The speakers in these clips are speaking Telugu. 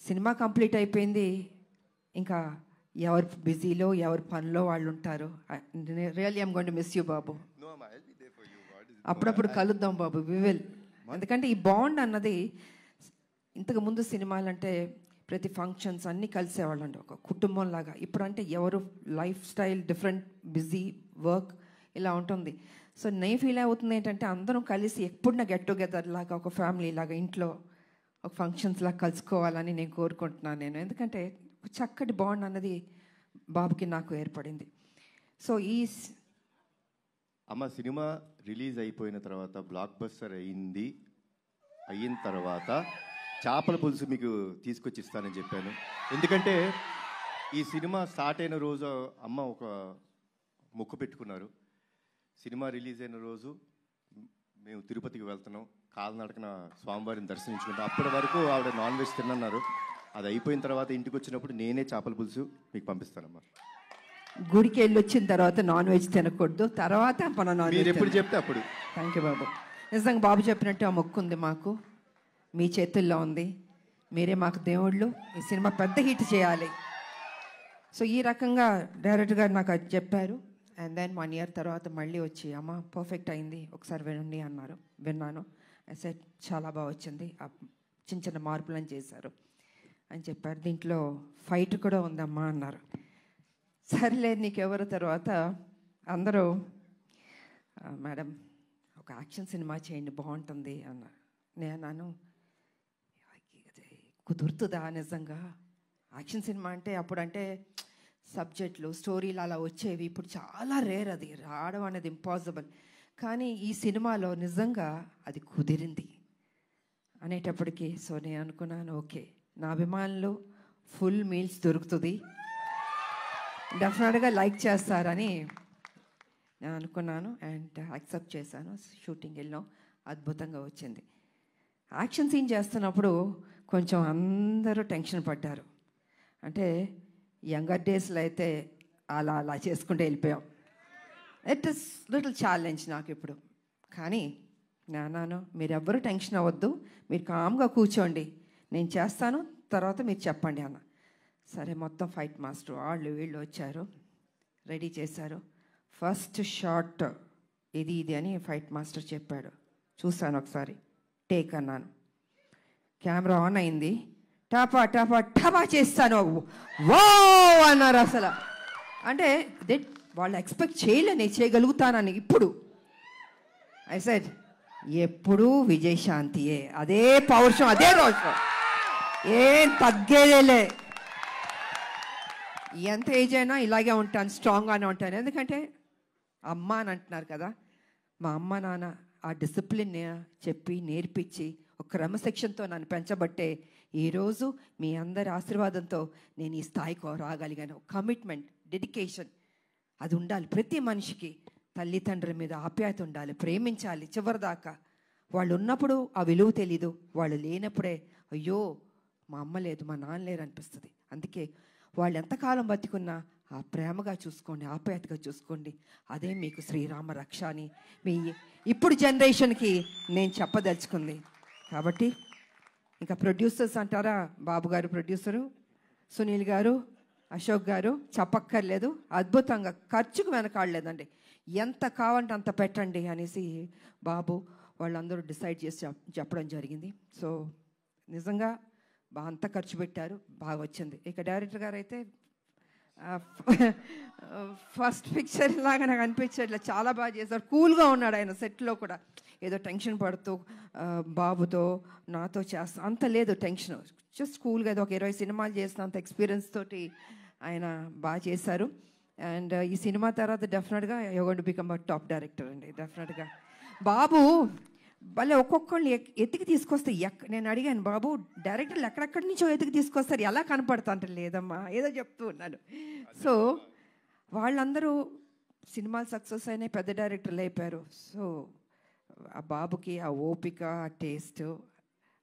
సినిమా కంప్లీట్ అయిపోయింది, ఇంకా ఎవరు బిజీలో ఎవరి పనిలో వాళ్ళు ఉంటారు. Really I'm going to miss you బాబు. అప్పుడప్పుడు కలుద్దాం బాబు, వి విల్. ఎందుకంటే ఈ బాండ్ అన్నది, ఇంతకుముందు సినిమాలంటే ప్రతి ఫంక్షన్స్ అన్నీ కలిసేవాళ్ళండి ఒక కుటుంబం లాగా. ఇప్పుడంటే ఎవరు life style different, busy, work ఇలా ఉంటుంది. సో నేను ఫీల్ అవుతుంది ఏంటంటే అందరం కలిసి ఎప్పుడైనా గెట్ టుగెదర్ లాగా ఒక ఫ్యామిలీ లాగా ఇంట్లో ఒక ఫంక్షన్స్ లాగా కలుసుకోవాలని నేను కోరుకుంటున్నాను నేను. ఎందుకంటే చక్కటి బాండ్ అన్నది బాబుకి నాకు ఏర్పడింది. సో అమ్మ సినిమా రిలీజ్ అయిపోయిన తర్వాత బ్లాక్ బస్టర్ అయిన తర్వాత చేపల పులుసు మీకు తీసుకొచ్చి ఇస్తానని చెప్పాను. ఎందుకంటే ఈ సినిమా స్టార్ట్ అయిన రోజు అమ్మ ఒక మొక్కు పెట్టుకున్నారు. సినిమా రిలీజ్ అయిన రోజు మేము తిరుపతికి వెళ్తున్నాం, కాలినడకన స్వామివారిని దర్శించుకుంటాం. అప్పటి వరకు ఆవిడ నాన్ వెజ్ తిన్నారు. అది అయిపోయిన తర్వాత ఇంటికి వచ్చినప్పుడు నేనే చేపల పులుసు మీకు పంపిస్తానమ్మా. గుడికి వెళ్ళి వచ్చిన తర్వాత నాన్ వెజ్ తినకూడదు, తర్వాత మన నాన్ వెజ్ ఎప్పుడు చెప్తే అప్పుడు. థ్యాంక్ యూ బాబు. నిజంగా బాబు చెప్పినట్టు ఆ మొక్కు ఉంది మాకు, మీ చేతుల్లో ఉంది. మీరే మాకు దేవుళ్ళు, ఈ సినిమా పెద్ద హిట్ చేయాలి. సో ఈ రకంగా డైరెక్టర్ గారు నాకు అది చెప్పారు. అండ్ దెన్ 1 year తర్వాత మళ్ళీ వచ్చి అమ్మ పర్ఫెక్ట్ అయింది, ఒకసారి వినండి అన్నారు. విన్నాను. సెట్ చాలా బాగా వచ్చింది, చిన్న చిన్న మార్పులను చేశారు అని చెప్పారు. దీంట్లో ఫైట్ కూడా ఉందమ్మా అన్నారు. సర్లేదు నీకెవరు. తర్వాత అందరూ మేడం ఒక యాక్షన్ సినిమా చేయండి బాగుంటుంది అన్నారు. నేను అన్నాను కుదురుతుందా నిజంగా? యాక్షన్ సినిమా అంటే అప్పుడంటే సబ్జెక్టులు స్టోరీలు అలా వచ్చేవి, ఇప్పుడు చాలా రేర్, అది రావడం అనేది ఇంపాసిబుల్. కానీ ఈ సినిమాలో నిజంగా అది కుదిరింది అనేటప్పటికీ సో నేను అనుకున్నాను ఓకే, నా అభిమానులు ఫుల్ మీల్స్ దొరుకుతుంది, డెఫినెట్గా లైక్ చేస్తారని నేను అనుకున్నాను. అండ్ యాక్సెప్ట్ చేశాను. షూటింగ్ వెళ్ళాం, అద్భుతంగా వచ్చింది. యాక్షన్ సీన్ చేస్తున్నప్పుడు కొంచెం అందరూ టెన్షన్ పడ్డారు. అంటే యంగర్ డేస్లో అయితే అలా అలా చేసుకుంటూ వెళ్ళిపోయాం. ఇట్ ఇస్ లిటిల్ ఛాలెంజ్ నాకు ఇప్పుడు. కానీ నాన్న మీరెవ్వరూ టెన్షన్ అవ్వద్దు, మీరు కామ్గా కూర్చోండి, నేను చేస్తాను, తర్వాత మీరు చెప్పండి అన్న. సరే మొత్తం ఫైట్ మాస్టర్ వాళ్ళు వీళ్ళు వచ్చారు, రెడీ చేశారు. ఫస్ట్ షాట్ ఇది అని ఫైట్ మాస్టర్ చెప్పాడు. చూశాను ఒకసారి, టేక్ అన్నాను. కెమెరా ఆన్ అయింది, టపా టపా టపా చేస్తాను, వో అన్నారు. అసలు అంటే వాళ్ళు ఎక్స్పెక్ట్ చేయలే నేను చేయగలుగుతానని. ఇప్పుడు ఐ సెడ్ ఎప్పుడూ విజయశాంతియే, అదే పౌరుషం, అదే రోషం, ఏం తగ్గేదేలే. ఎంత ఏజ్ అయినా ఇలాగే ఉంటాను, స్ట్రాంగ్గానే ఉంటాను. ఎందుకంటే అమ్మ అని అంటున్నారు కదా, మా అమ్మ నాన్న ఆ డిసిప్లిన్ చెప్పి నేర్పించి ఒక క్రమశిక్షణతో నన్ను పెంచబట్టే ఈరోజు మీ అందరి ఆశీర్వాదంతో నేను ఈ స్థాయికి రాగలిగాను. కమిట్మెంట్, డెడికేషన్ అది ఉండాలి ప్రతి మనిషికి. తల్లిదండ్రుల మీద ఆప్యాయత ఉండాలి, ప్రేమించాలి చివరిదాకా. వాళ్ళు ఉన్నప్పుడు ఆ విలువ తెలీదు, వాళ్ళు లేనప్పుడే అయ్యో మా అమ్మ లేదు మా నాన్న లేరు అనిపిస్తుంది. అందుకే వాళ్ళు ఎంతకాలం బతికున్నా ఆ ప్రేమగా చూసుకోండి, ఆప్యాయతగా చూసుకోండి, అదే మీకు శ్రీరామ రక్ష అని మీ ఇప్పుడు జనరేషన్కి నేను చెప్పదలుచుకుంది. కాబట్టి ఇంకా ప్రొడ్యూసర్స్ అంటారా, బాబు గారు ప్రొడ్యూసరు, సునీల్ గారు, అశోక్ గారు చెప్పక్కర్లేదు, అద్భుతంగా ఖర్చుకు వెనకాడలేదండి. ఎంత కావాలంటే అంత పెట్టండి అనేసి బాబు వాళ్ళందరూ డిసైడ్ చేసి చెప్పడం జరిగింది. సో నిజంగా అంత ఖర్చు పెట్టారు, బాగా వచ్చింది. ఇక డైరెక్టర్ గారు అయితే ఫస్ట్ పిక్చర్ లాగా నాకు అనిపించాడు, ఇట్లా చాలా బాగా చేశారు. కూల్గా ఉన్నాడు ఆయన సెట్లో కూడా, ఏదో టెన్షన్ పడుతూ బాబుతో నాతో చేస్తా అంత లేదు టెన్షన్, జస్ట్ కూల్గా ఏదో ఒక 20 సినిమాలు చేసిన అంత ఎక్స్పీరియన్స్ తోటి ఆయన బాగా చేశారు. అండ్ ఈ సినిమా తర్వాత డెఫినెట్గా you going to become a top director అండి. డెఫినెట్గా బాబు భలే ఒక్కొక్కళ్ళు ఎత్తికి తీసుకొస్తే నేను అడిగాను, బాబు డైరెక్టర్లు ఎక్కడెక్కడి నుంచో ఎత్తికి తీసుకొస్తారు, ఎలా కనపడతా అంటే లేదమ్మా ఏదో చెప్తూ ఉన్నాడు. సో వాళ్ళందరూ సినిమాలు సక్సెస్ అయినాయి, పెద్ద డైరెక్టర్లు అయిపోయారు. సో ఆ బాబుకి ఆ ఓపిక, ఆ టేస్ట్,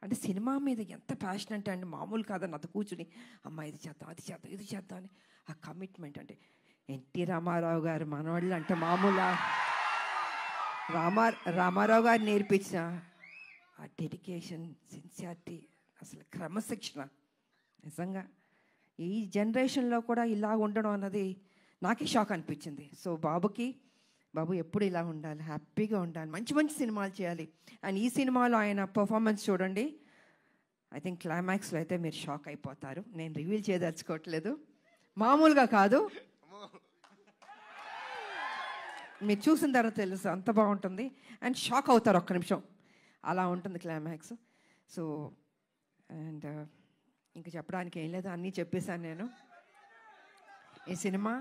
అంటే సినిమా మీద ఎంత ప్యాషన్ అంటే అండి మామూలు కాదని నాతో కూర్చుని అమ్మ ఇది చేద్దాం అది చేద్దాం ఇది చేద్దాం అని ఆ కమిట్మెంట్. అంటే ఎన్టీ రామారావు గారు మనవాళ్ళు అంటే మామూలు రామారావు గారు నేర్పించిన ఆ డెడికేషన్, సిన్సియారిటీ, అసలు క్రమశిక్షణ నిజంగా ఈ జనరేషన్లో కూడా ఇలా ఉండడం అన్నది నాకే షాక్ అనిపించింది. సో బాబు ఎప్పుడు ఇలా ఉండాలి, హ్యాపీగా ఉండాలి, మంచి మంచి సినిమాలు చేయాలి. అండ్ ఈ సినిమాలో ఆయన పర్ఫార్మెన్స్ చూడండి. ఐ థింక్ క్లైమాక్స్లో అయితే మీరు షాక్ అయిపోతారు. నేను రివీల్ చేయదలుచుకోవట్లేదు, మామూలుగా కాదు, మీరు చూసిన తర్వాత తెలుసు అంత బాగుంటుంది. అండ్ షాక్ అవుతారు ఒక్క నిమిషం, అలా ఉంటుంది క్లైమాక్స్. సో అండ్ ఇంకా చెప్పడానికి ఏం లేదు, అన్నీ చెప్పేశాను నేను. ఈ సినిమా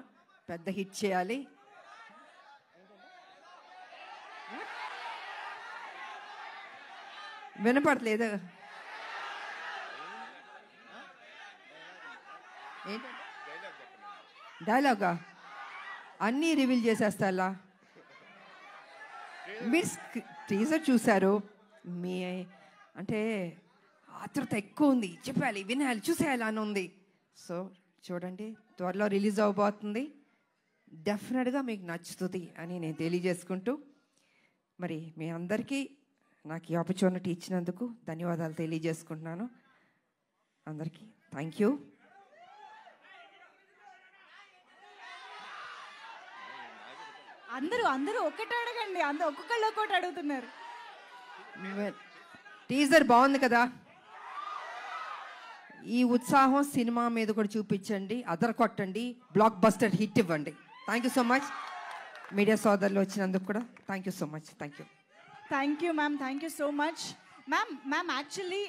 పెద్ద హిట్ చేయాలి. వినపడలేదు డైలాగా? అన్నీ రివీల్ చేసేస్తా. మీరు టీజర్ చూశారు, మీ అంటే ఆతృత ఎక్కువ ఉంది, చెప్పాలి, వినాలి, చూసేయాలి అని ఉంది. సో చూడండి, త్వరలో రిలీజ్ అవబోతుంది, డెఫినెట్గా మీకు నచ్చుతుంది అని నేను తెలియజేసుకుంటూ, మరి మీ అందరికీ నాకు ఈ ఆపర్చునిటీ ఇచ్చినందుకు ధన్యవాదాలు తెలియజేసుకుంటున్నాను. అందరికీ థ్యాంక్ యూ. అందరూ ఒక్కటి అడగండి, ఒక్కొక్కళ్ళు ఒక్కటి అడుగుతున్నారు. టీజర్ బాగుంది కదా, ఈ ఉత్సాహం సినిమా మీద కూడా చూపించండి, అదర కొట్టండి, బ్లాక్ బస్టర్ హిట్ ఇవ్వండి. Thank you so much. Media సోదరులు వచ్చినందుకు కూడా thank you so much. Thank you ma'am, thank you so much. Ma'am actually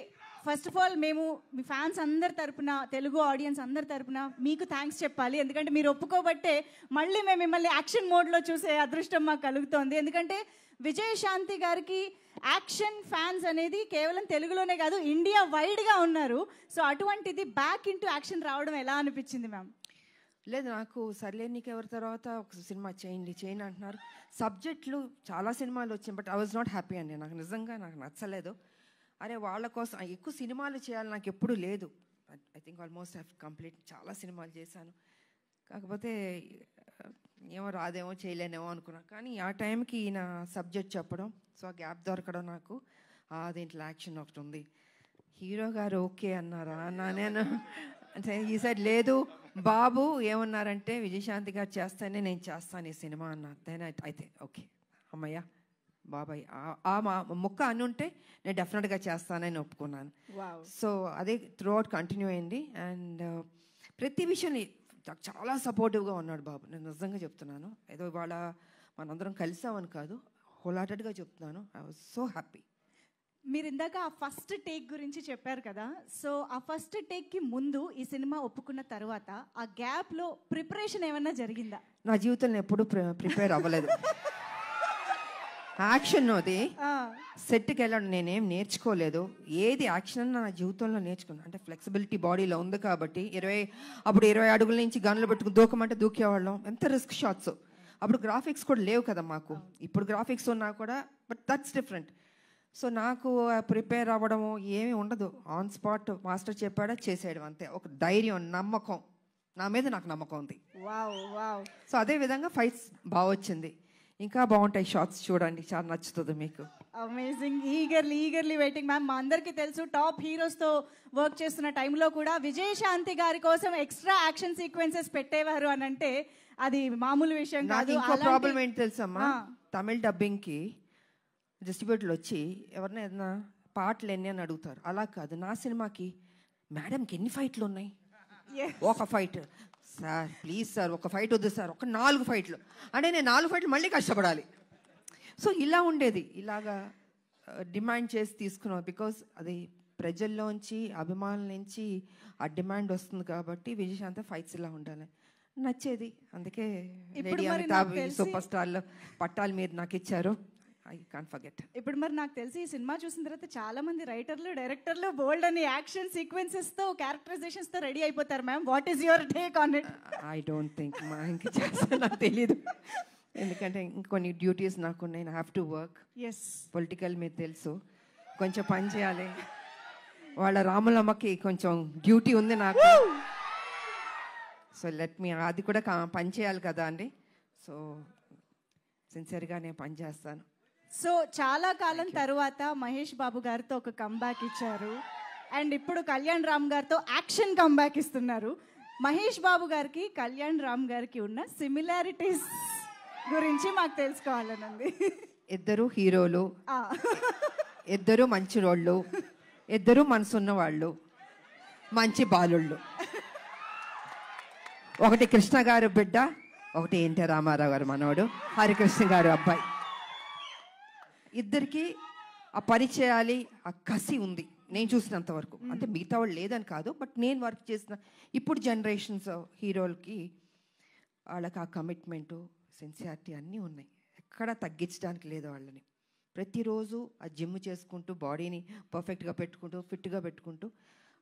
first of all మేము మీ ఫ్యాన్స్ అందరి తరపున, తెలుగు ఆడియన్స్ అందరి తరపున మీకు థ్యాంక్స్ చెప్పాలి. ఎందుకంటే మీరు ఒప్పుకోబట్టే మళ్ళీ మేము మిమ్మల్ని యాక్షన్ మోడ్లో చూసే అదృష్టం మాకు కలుగుతోంది. ఎందుకంటే విజయశాంతి గారికి యాక్షన్ ఫ్యాన్స్ అనేది కేవలం తెలుగులోనే కాదు, ఇండియా వైడ్గా ఉన్నారు. సో అటువంటిది బ్యాక్ ఇంటూ యాక్షన్ రావడం ఎలా అనిపించింది మ్యామ్? లేదు, నాకు సర్లే నీకు ఎవరి తర్వాత ఒక సినిమా చేయండి అంటున్నారు. సబ్జెక్టులు చాలా సినిమాలు వచ్చాయి, but I was not happy అండి. నాకు నిజంగా నచ్చలేదు. అరే వాళ్ళ కోసం ఎక్కువ సినిమాలు చేయాలి నాకు ఎప్పుడు లేదు. I think almost have complete, చాలా సినిమాలు చేశాను. కాకపోతే ఏమో రాదేమో చేయలేనేమో అనుకున్నా. కానీ ఆ టైంకి ఈయన సబ్జెక్ట్ చెప్పడం, సో ఆ గ్యాప్ దొరకడం నాకు, దీంట్లో యాక్షన్ ఒకటి ఉంది, హీరో గారు ఓకే అన్నారా అన్నా నేను. అంటే ఈ సైడ్ లేదు, బాబు ఏమన్నారంటే విజయశాంతి గారు చేస్తేనే నేను చేస్తాను ఈ సినిమా అన్నారు. దెన్ అయితే ఓకే అమ్మయ్య బాబాయ్ ఆ ముక్క అని ఉంటే నేను డెఫినెట్గా చేస్తానని ఒప్పుకున్నాను. సో అదే త్రూ అవుట్ కంటిన్యూ అయింది. అండ్ ప్రతి విషయాన్ని చాలా సపోర్టివ్గా ఉన్నాడు బాబు. నేను నిజంగా చెప్తున్నాను, ఏదో ఇవాళ మనందరం కలిసామని కాదు, హోల్హార్టెడ్గా చెప్తున్నాను. I was so happy. మీరు ఇందాక ఆ ఫస్ట్ టేక్ గురించి చెప్పారు కదా, సో ఆ ఫస్ట్ టేక్కి ముందు ఈ సినిమా ఒప్పుకున్న తర్వాత ఆ గ్యాప్లో ప్రిపరేషన్ ఏమన్నా జరిగిందా? నా జీవితంలో ఎప్పుడూ ప్రిపేర్ అవ్వలేదు. యాక్షన్ అది సెట్కి వెళ్ళడం నేనేం నేర్చుకోలేదు. ఏది యాక్షన్ నా జీవితంలో నేర్చుకున్నాను అంటే ఫ్లెక్సిబిలిటీ బాడీలో ఉంది కాబట్టి. అప్పుడు 20 అడుగుల నుంచి గన్లు పెట్టుకుని దూకమంటే దూకేవాళ్ళం. ఎంత రిస్క్ షాట్స్. అప్పుడు గ్రాఫిక్స్ కూడా లేవు కదా మాకు. ఇప్పుడు గ్రాఫిక్స్ ఉన్నా కూడా, బట్ దట్స్ డిఫరెంట్. సో నాకు ప్రిపేర్ అవ్వడము ఏమీ ఉండదు. ఆన్ స్పాట్ మాస్టర్ చెప్పాడా చేసేయడం అంతే. ఒక ధైర్యం, నమ్మకం, నా మీద నాకు నమ్మకం ఉంది. సో అదే విధంగా ఫైట్స్ బాగా వచ్చింది. ఇంకా బాగుంటాయి షార్ట్స్, చూడండి, చాలా నచ్చుతుంది మీకు. అమేజింగ్. Eagerly waiting ma'am. మా అందరికీ తెలుసు టాప్ హీరోస్తో వర్క్ చేస్తున్న టైంలో కూడా విజయశాంతి గారి కోసం ఎక్స్ట్రా యాక్షన్ సీక్వెన్సెస్ పెట్టేవారు అని అంటే అది మామూలు విషయం కాదు. ఇంకో ప్రాబ్లం ఏంటి తెలుసమ్మా, తమిళ్ డబ్బింగ్కి డిస్ట్రిబ్యూటర్లు వచ్చి ఎవరినైనా ఏదైనా పాటలు ఎన్ని అని అడుగుతారు. అలా కాదు, నా సినిమాకి మేడంకి ఎన్ని ఫైట్లు ఉన్నాయి, ఒక ఫైట్ సార్ ప్లీజ్ సార్, ఒక ఫైట్ వద్దు సార్, ఒక 4 ఫైట్లు అంటే నేను 4 ఫైట్లు మళ్ళీ కష్టపడాలి. సో ఇలా ఉండేది, ఇలాగా డిమాండ్ చేసి తీసుకున్నాం. బికాస్ అది ప్రజల్లోంచి, అభిమానుల నుంచి ఆ డిమాండ్ వస్తుంది కాబట్టి విజయశాంతి ఫైట్స్ ఇలా ఉండాలి నచ్చేది. అందుకే లేడీ అమితాబ్ సూపర్ స్టార్లో పట్టాలు మీరు నాకు ఇచ్చారు. I can't forget. ఇప్పుడు మరి నాకు తెలిసి ఈ సినిమా చూసిన తర్వాత చాలా మంది రైటర్లు, డైరెక్టర్లు బోల్డ్ అని యాక్షన్ సీక్వెన్సెస్ తో, క్యారెక్టరైజేషన్స్ తో రెడీ అయిపోతారు ma'am. What is your take on it? I don't think ఇంకా చేస్తా, నాకు తెలీదు. ఎందుకంటే ఇంకొన్ని డ్యూటీస్ నాకు ఉన్నాయి. I have to work. Political మీరు తెలుసు, కొంచెం పని చేయాలి. వాళ్ళ రాములమ్మకి కొంచెం డ్యూటీ ఉంది నాకు. సో లెట్ మీ, అది కూడా పని చేయాలి కదా అండి. సో సిన్సియర్గా నేను పని చేస్తాను. సో చాలా కాలం తర్వాత మహేష్ బాబు గారితో ఒక కంబ్యాక్ ఇచ్చారు. అండ్ ఇప్పుడు కళ్యాణ్ రామ్ గారితో యాక్షన్ కంబ్యాక్ ఇస్తున్నారు. మహేష్ బాబు గారికి కళ్యాణ్ రామ్ గారికి ఉన్న సిమిలారిటీస్ గురించి మాకు తెలుసుకోవాలనండి. ఇద్దరు హీరోలు, ఇద్దరు మంచి రోళ్ళు, ఇద్దరు మనసున్న వాళ్ళు, మంచి బాలుళ్ళు. ఒకటి కృష్ణ గారు బిడ్డ, ఒకటి ఎన్టీ రామారావు గారు మనవడు, హరికృష్ణ గారు అబ్బాయి. ఇద్దరికి ఆ పరిచయాలి, ఆ కసి ఉంది నేను చూసినంత వరకు. అంటే మిగతా వాళ్ళు లేదని కాదు, బట్ నేను వర్క్ చేసిన ఇప్పుడు జనరేషన్స్ హీరోలకి వాళ్ళకి ఆ కమిట్మెంటు, సిన్సియారిటీ అన్నీ ఉన్నాయి. ఎక్కడా తగ్గించడానికి లేదు వాళ్ళని. ప్రతిరోజు ఆ జిమ్ చేసుకుంటూ, బాడీని పర్ఫెక్ట్గా పెట్టుకుంటూ, ఫిట్గా పెట్టుకుంటూ,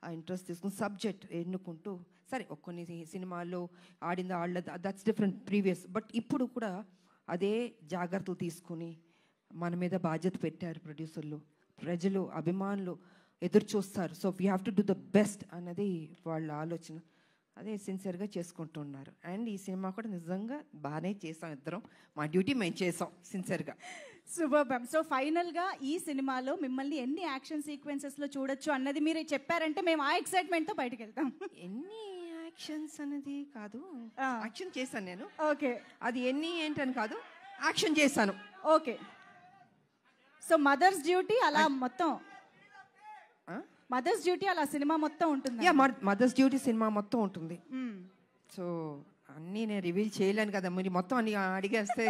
ఆ ఇంట్రెస్ట్ తీసుకుని సబ్జెక్ట్ ఎన్నుకుంటూ, సరే కొన్ని సినిమాల్లో ఆడింది ఆడలేదు, దట్స్ డిఫరెంట్ ప్రీవియస్. బట్ ఇప్పుడు కూడా అదే జాగ్రత్తలు తీసుకుని మన మీద బాధ్యత పెట్టారు ప్రొడ్యూసర్లు, ప్రజలు, అభిమానులు ఎదురు చూస్తారు. So we have to do the best అన్నది వాళ్ళ ఆలోచన. అదే సిన్సియర్గా చేసుకుంటున్నారు. అండ్ ఈ సినిమా కూడా నిజంగా బాగానే చేసాం ఇద్దరం. మా డ్యూటీ మేము చేసాం సిన్సియర్గా. Super ma'am. సో ఫైనల్గా ఈ సినిమాలో మిమ్మల్ని ఎన్ని యాక్షన్ సీక్వెన్సెస్లో చూడొచ్చు అన్నది మీరు చెప్పారంటే మేము ఆ ఎక్సైట్మెంట్తో బయటకు వెళ్తాం. ఎన్ని యాక్షన్స్ అనేది కాదు, యాక్షన్ చేశాను నేను. ఓకే, అది ఎన్ని ఏంటని కాదు, యాక్షన్ చేశాను. ఓకే. సో మదర్స్ డ్యూటీ అలా మొత్తం, మదర్స్ డ్యూటీ అలా సినిమా మొత్తం ఉంటుంది. యా, మదర్స్ డ్యూటీ సినిమా మొత్తం ఉంటుంది. సో అన్నీ నేను రివీల్ చేయలేను కదా, మీరు మొత్తం అన్ని అడిగేస్తే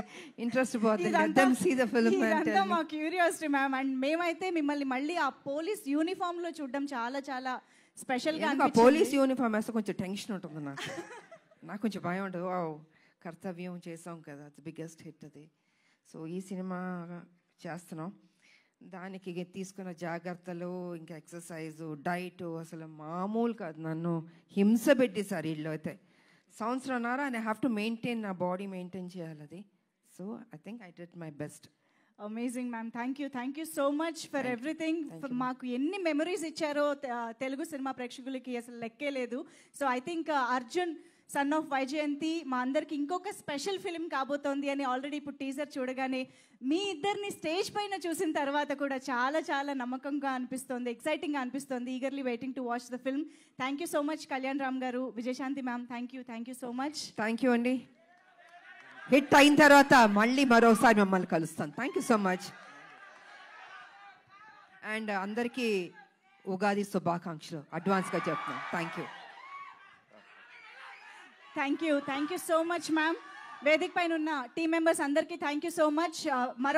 ఇంట్రెస్ట్ పోతుంది. మా క్యూరియాసిటీ మ్యామ్. అండ్ మేమైతే మిమ్మల్ని మళ్ళీ ఆ పోలీస్ యూనిఫామ్ లో చూడడం చాలా చాలా స్పెషల్ గా. పోలీస్ యూనిఫామ్ వేస్తే కొంచెం టెన్షన్ ఉంటుంది నాకు కొంచెం భయం ఉంటుంది. కర్తవ్యం చేసాం కదా, బిగ్గెస్ట్ హిట్ అది. సో ఈ సినిమా చేస్తున్నాం, దానికి తీసుకున్న జాగ్రత్తలు, ఇంకా ఎక్సర్సైజు, డైట్ అసలు మామూలు కాదు. నన్ను హింస పెట్టేశారు వీళ్ళు అయితే. సంవత్సరంన్నర ఐ హ్యావ్ టు మెయింటైన్, నా బాడీ మెయింటైన్ చేయాలి అది. So I think I did my best. Amazing ma'am. Thank you so much for everything. మాకు ఎన్ని మెమరీస్ ఇచ్చారో తెలుగు సినిమా ప్రేక్షకులకి అసలు లెక్కే లేదు. So I think Arjun son of Vyjayanthi మా అందరికి ఇంకొక స్పెషల్ ఫిల్మ్ కాబోతోంది అని ఆల్రెడీ ఇప్పుడు టీజర్ చూడగానే మీ ఇద్దరిని స్టేజ్ పైన చూసిన తర్వాత కూడా చాలా చాలా నమ్మకంగా అనిపిస్తోంది, ఎక్సైటింగ్గా అనిపిస్తోంది. Eagerly waiting to watch the film. Thank you so much Kalyan Ram garu, Vijayashanti ma'am. Thank you so much. Thank you అండి. హిట్ అయిన తర్వాత మళ్ళీ మరోసారి మిమ్మల్ని కలుస్తాను. Thank you so much. And అందరికీ ఉగాది శుభాకాంక్షలు అడ్వాన్స్గా చెప్తున్నాను. Thank you so much ma'am. వేదిక పైన ఉన్న టీం మెంబర్స్ అందరికీ థ్యాంక్ యూ సో మచ్. మరొక